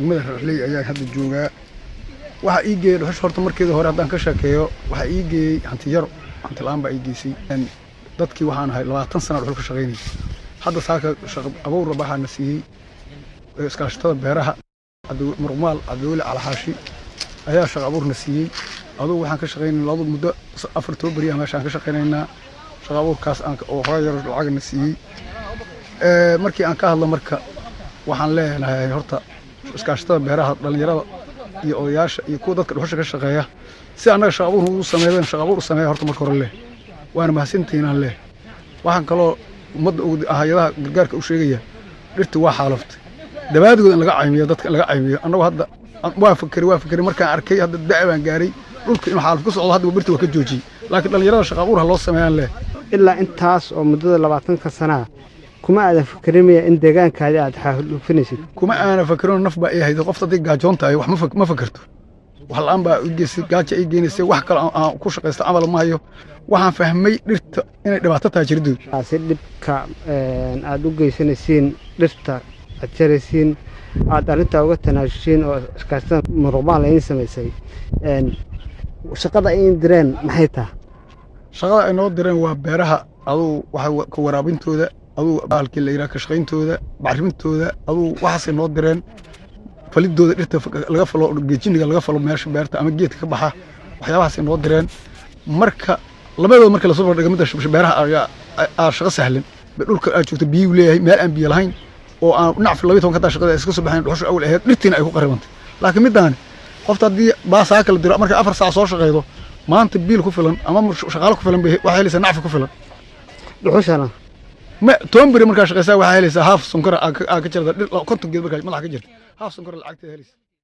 madaxley ayaa hadda jooga waxa ii geeyay dhuxush horta markeeda hore hadaan ka sheekeeyo waxa ii geeyay hanti yar hanti laan ba ii geysay dadkii waxaan ahay 20 sano dhuxul ka shaqeynay hadda saaka shaqo abuur rabaha siiyay iskaashtada beeraha aduu murmaal aduu alxaashi ayaa shaqo abuur siiyay aduu waxaan ka shaqeynay laba muddo 4 bari ama meeshaan ka shaqeynayna shaqo abuurkaas aan oo hooyar lacag siiyay markii aan ka hadlo marka waxaan leeyahay horta iskaashtada beeraha dhalinyarada iyo odayaasha iyo kuwa dadka dhuxusha ka shaqeeya si anaga shaqo abuur u sameeyeen shaqo abuur sameeyo horta marka hore leh waana mahadsantiinaan leh waxaan kaloo ummadda hay'adaha gargaarka u sheegaya dhirta waa xaalaftay dabaadgood in laga caymiyo dadka laga caymiyo anagu hadda waa fikri markaan arkay hadda dacwaan gaaray dhulka in xaalaf ku socdo hadda birta waa ka joojiyay laakiin dhalinyarada shaqo abuur loo sameeyaan leh ilaa intaas oo muddada 20 sano kuma aad fikrimaya in deegaankaadi aad xaalufinaysid kuma aana fikirno naf ba ay haydo qof dadii gaajoonta ay wax ma fikirto wax laan ba u geysay gaajo ay geenaysay wax kale aan ku shaqeysto amal ma hayo waxaan fahmay dhirta inay dhibaato tahay jirdo si dhibka aad u geysanaysiin dhirta aad jaraysiin aad arinta uga tanaashiin oo iskaashan murqaal ay sameysay shaqada ay direen maxay tahay shaqada ay noo direen waa beeraha aduu waxa ka waraabintooda aduu baalkii la yiraahdo ka shaqeyntooda bacrimintooda aduu waxaas noo direen falidooda dhirta laga falo geejiniga laga falo meesha beerta ama geedka ka baxa waxyaabahaas noo direen marka labadooda marka la soo dhigmada beeraha ayaa shaqo sahlan dhulka aad joogto biyo leeyahay meel aan biyo lahayn oo aan nacf 12 ka shaqada iska soo baxeen dhuxush awal ahayd dhirtina ay ku qaribantay laakiin midaan qofta hadii baasaa kala diro marka 4 saac soo shaqeeyo maanta biil ku filan ama shaqaale ku filan waxa helaysaa nacf ku filan dhuxushana ما تومبري مركز شقيسة وحالي سهاف سكر أكثر ده كنت جد بكاج ما لحق جد هاف سكر العكت هاليس